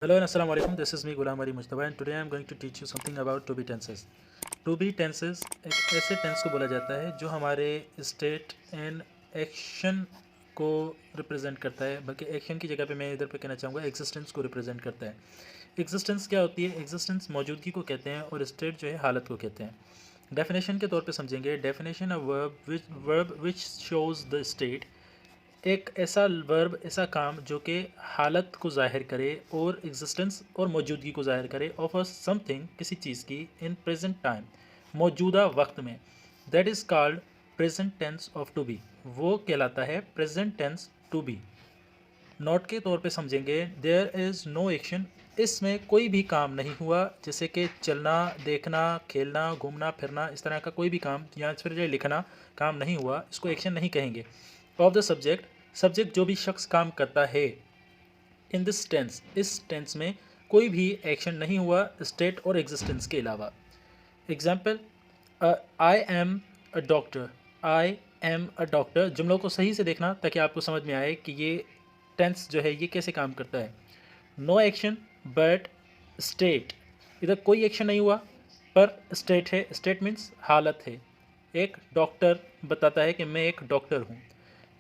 Hello and assalamu alaikum. This is me Ghulam Ali Mujtaba and today I am going to teach you something about to be tenses. To be tenses एक ऐसे tense को बोला जाता है जो हमारे state and action को represent करता है, बल्कि एक्शन की जगह पे मैं इधर पे कहना चाहूँगा एग्जिस्टेंस को रिप्रेजेंट करता है। एग्जिस्टेंस क्या होती है? एग्जिस्टेंस मौजूदगी को कहते हैं और स्टेट जो है हालत को कहते हैं। डेफिनेशन के तौर पे समझेंगे। Definition a verb which shows the state, एक ऐसा वर्ब, ऐसा काम जो कि हालत को ज़ाहिर करे और एग्जिस्टेंस और मौजूदगी को ज़ाहिर करे ऑफ अ समथिंग, किसी चीज़ की, इन प्रेजेंट टाइम, मौजूदा वक्त में। That is called present tense of to be. वो कहलाता है present tense to be. Note के तौर पे समझेंगे। देयर इज़ नो एक्शन, इसमें कोई भी काम नहीं हुआ, जैसे कि चलना, देखना, खेलना, घूमना फिरना, इस तरह का कोई भी काम या फिर जो लिखना काम नहीं हुआ, इसको एक्शन नहीं कहेंगे। ऑफ द सब्जेक्ट, सब्जेक्ट जो भी शख्स काम करता है। इन दिस टेंस, इस टेंस में कोई भी एक्शन नहीं हुआ स्टेट और एग्जिस्टेंस के अलावा। Example, I am a doctor. I am a doctor, जुमलों को सही से देखना ताकि आपको समझ में आए कि ये टेंस जो है ये कैसे काम करता है। नो एक्शन बट स्टेट, इधर कोई एक्शन नहीं हुआ पर स्टेट है। स्टेट मीन्स हालत है। एक डॉक्टर बताता है कि मैं एक डॉक्टर हूँ।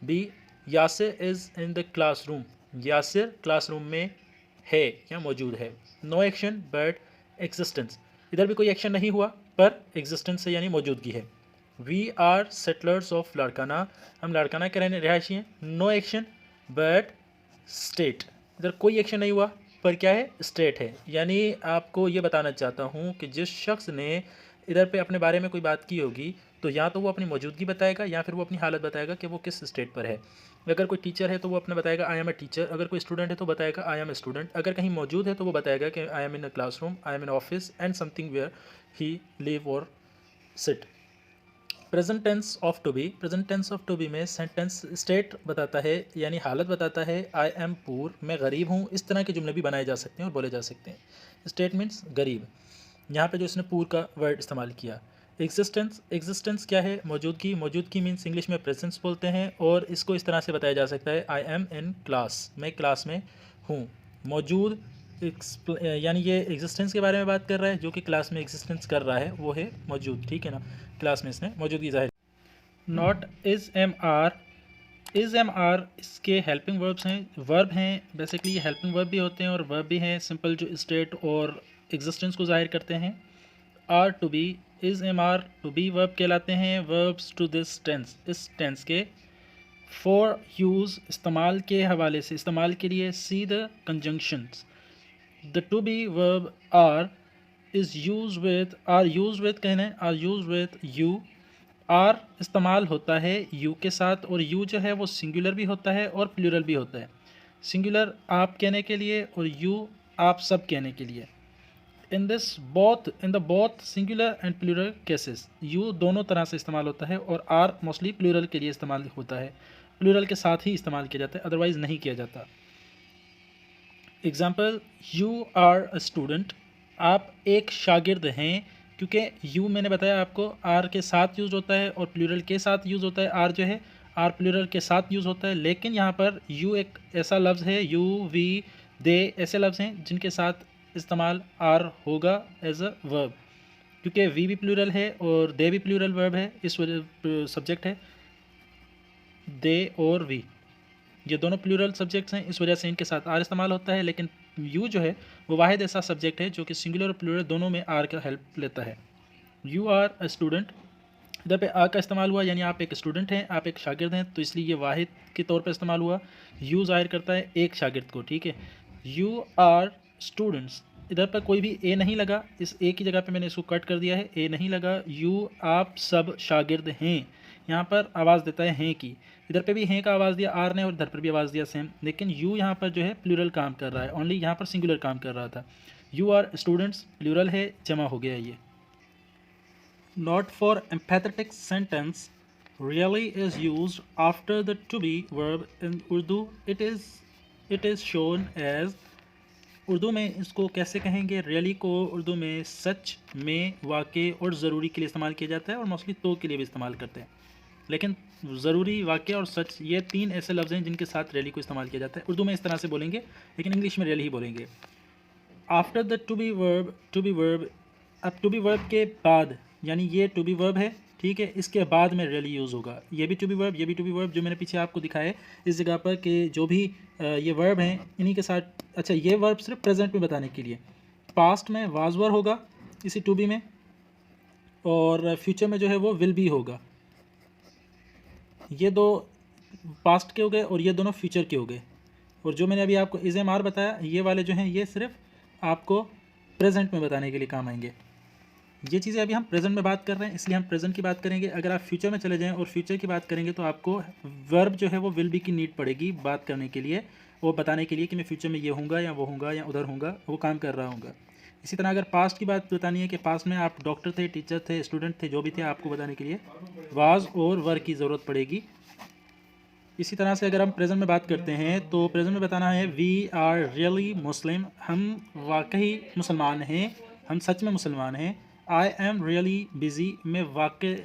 B, Yasir is in the classroom, Yasir classroom में है या मौजूद है। नो एक्शन बट एग्जिस्टेंस, इधर भी कोई एक्शन नहीं हुआ पर एग्जिस्टेंस है यानी मौजूदगी है। We are settlers of Larkana, हम लाड़काना के रहने रिहायशी हैं। नो एक्शन बट स्टेट, इधर कोई एक्शन नहीं हुआ पर क्या है? स्टेट है। यानी आपको ये बताना चाहता हूँ कि जिस शख्स ने इधर पे अपने बारे में कोई बात की होगी तो या तो वो अपनी मौजूदगी बताएगा या फिर वो अपनी हालत बताएगा कि वो किस स्टेट पर है। अगर कोई टीचर है तो वो अपना बताएगा आई एम ए टीचर। अगर कोई स्टूडेंट है तो बताएगा आई एम ए स्टूडेंट। अगर कहीं मौजूद है तो वो बताएगा कि I am in a classroom, I am in office and something where he live और sit. Present tense of to be, present tense of to be में सेंटेंस स्टेट बताता है यानी हालत बताता है। आई एम पुअर, मैं गरीब हूँ। इस तरह के जुमले भी बनाए जा सकते हैं और बोले जा सकते हैं। स्टेट मीन्स गरीब, यहाँ पे जो इसने पूर का वर्ड इस्तेमाल किया। एग्जिस्टेंस, एग्जिस्टेंस क्या है? मौजूदगी। मौजूदगी मीन्स इंग्लिश में प्रेजेंस बोलते हैं और इसको इस तरह से बताया जा सकता है आई एम इन क्लास, मैं क्लास में हूँ। मौजूद यानी ये एग्जिस्टेंस के बारे में बात कर रहा है, जो कि क्लास में एग्जिस्टेंस कर रहा है वो है मौजूद, ठीक है ना। क्लास में इसने मौजूदगी जाहिर। Not is am are, is am are इसके हेल्पिंग वर्ब्स हैं, वर्ब हैं। बेसिकली ये हेल्पिंग वर्ब भी होते हैं और वर्ब भी हैं सिंपल, जो स्टेट और एग्जिस्टेंस को जाहिर करते हैं। Are to be, is am are to be verb कहलाते हैं। वर्ब्स टू दिस टेंस, इस टेंस के। फॉर यूज़, इस्तेमाल के हवाले से, इस्तेमाल के लिए। See the conjunctions, the to be verb are is use with, are use with कहना है, are use with you. Are इस्तेमाल होता है यू के साथ और यू जो है वो सिंगुलर भी होता है और प्लूरल भी होता है। सिंगुलर आप कहने के लिए और यू आप सब कहने के लिए। In this both, in the both singular and plural cases, you दोनों तरह से इस्तेमाल होता है और आर मोस्टली प्लूरल के लिए इस्तेमाल होता है। प्लूरल के साथ ही इस्तेमाल किया जाता है, अदरवाइज नहीं किया जाता। Example, you are a student, आप एक शागिर्द हैं। क्योंकि यू मैंने बताया आपको आर के साथ यूज़ होता है और प्लूरल के साथ यूज़ होता है। आर जो है आर प्लूरल के साथ यूज़ होता है, लेकिन यहाँ पर यू एक ऐसा लफ्ज़ है, यू वी दे ऐसे लफ्ज़ हैं जिनके साथ इस्तेमाल आर होगा एज अ वर्ब। क्योंकि वी भी प्लूरल है और दे भी प्लूरल वर्ब है, इस वजह सब्जेक्ट है दे और वी, ये दोनों प्लूरल सब्जेक्ट्स हैं, इस वजह से इनके साथ आर इस्तेमाल होता है। लेकिन यू जो है वो वाहिद ऐसा सब्जेक्ट है जो कि सिंगुलर और प्लूरल दोनों में आर का हेल्प लेता है। यू आर अ स्टूडेंट, इधर पे आर का इस्तेमाल हुआ यानी आप एक स्टूडेंट हैं, आप एक शागिर्द हैं, तो इसलिए ये वाहिद के तौर पे इस्तेमाल हुआ। यू ज़ाहिर करता है एक शागिर्द को, ठीक है। यू आर स्टूडेंट्स, इधर पर कोई भी ए नहीं लगा, इस ए की जगह पे मैंने इसको कट कर दिया है, ए नहीं लगा। यू आप सब शागिर्द हैं, यहाँ पर आवाज़ देता है हैं की। इधर पे भी हैं का आवाज़ दिया आर ने और इधर पर भी आवाज़ दिया सेम, लेकिन यू यहाँ पर जो है प्लूरल काम कर रहा है, ओनली यहाँ पर सिंगुलर काम कर रहा था। यू आर स्टूडेंट्स प्लूरल है, जमा हो गया ये। Not for empathetic sentence really is used after the to be verb in Urdu. It is shown as, Urdu में इसको कैसे कहेंगे? रियली को उर्दू में सच में, वाक़े और ज़रूरी के लिए इस्तेमाल किया जाता है और मोस्टली तो के लिए भी इस्तेमाल करते हैं। लेकिन ज़रूरी, वाक़े और सच ये तीन ऐसे लफ्ज़ हैं जिनके साथ रियली को इस्तेमाल किया जाता है। उर्दू में इस तरह से बोलेंगे लेकिन इंग्लिश में रियली ही बोलेंगे। After the to be verb, अब टू बी वर्ब के बाद, यानी ये टू बी वर्ब है, ठीक है, इसके बाद में रियली यूज़ होगा। ये भी टू बी वर्ब, ये भी टू बी वर्ब, जो मैंने पीछे आपको दिखाए इस जगह पर कि जो भी ये वर्ब हैं इन्हीं के साथ। अच्छा, ये वर्ब सिर्फ प्रेजेंट में बताने के लिए, पास्ट में वाज वर होगा इसी टू बी में, और फ्यूचर में जो है वो विल बी होगा। ये दो पास्ट के हो गए और ये दोनों फ्यूचर के हो गए। और जो मैंने अभी आपको इज़ एम आर बताया, ये वाले जो हैं ये सिर्फ आपको प्रेजेंट में बताने के लिए काम आएंगे। ये चीज़ें अभी हम प्रेजेंट में बात कर रहे हैं, इसलिए हम प्रेजेंट की बात करेंगे। अगर आप फ्यूचर में चले जाएं और फ्यूचर की बात करेंगे तो आपको वर्ब जो है वो विल बी की नीड पड़ेगी बात करने के लिए, वो बताने के लिए कि मैं फ्यूचर में ये होऊंगा या वो होऊंगा या उधर होऊंगा, वो काम कर रहा होऊंगा। इसी तरह अगर पास्ट की बात बतानी है कि पास्ट में आप डॉक्टर थे, टीचर थे, स्टूडेंट थे, जो भी थे, आपको बताने के लिए वाज और वर की ज़रूरत पड़ेगी। इसी तरह से अगर हम प्रेजेंट में बात करते हैं तो प्रेजेंट में बताना है वी आर रियली मुस्लिम, हम वाकई मुसलमान हैं, हम सच में मुसलमान हैं। आई एम रियली बिज़ी, मैं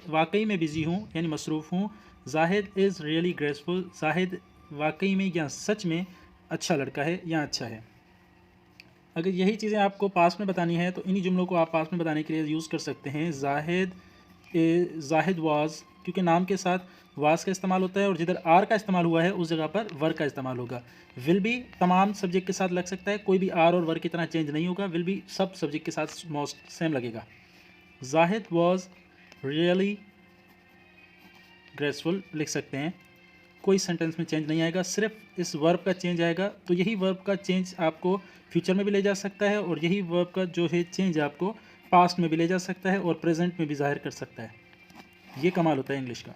वाकई में बिज़ी हूँ यानी मसरूफ़ हूँ। Zahid is really graceful, Zahid वाकई में या सच में अच्छा लड़का है या अच्छा है। अगर यही चीज़ें आपको पास्ट में बतानी है तो इन्हीं जुमलों को आप पास्ट में बताने के लिए यूज़ कर सकते हैं। जाहिद वाज, क्योंकि नाम के साथ वाज का इस्तेमाल होता है और जिधर आर का इस्तेमाल हुआ है उस जगह पर वर का इस्तेमाल होगा। विल बी तमाम सब्जेक्ट के साथ लग सकता है, कोई भी आर और वर की तरह चेंज नहीं होगा, विल बी सब सब्जेक्ट के साथ मोस्ट सेम लगेगा। जाहिद वाज रियली ग्रेसफुल लिख सकते हैं, कोई सेंटेंस में चेंज नहीं आएगा, सिर्फ इस वर्ब का चेंज आएगा। तो यही वर्ब का चेंज आपको फ्यूचर में भी ले जा सकता है और यही वर्ब का जो है चेंज आपको पास्ट में भी ले जा सकता है और प्रेजेंट में भी ज़ाहिर कर सकता है। ये कमाल होता है इंग्लिश का।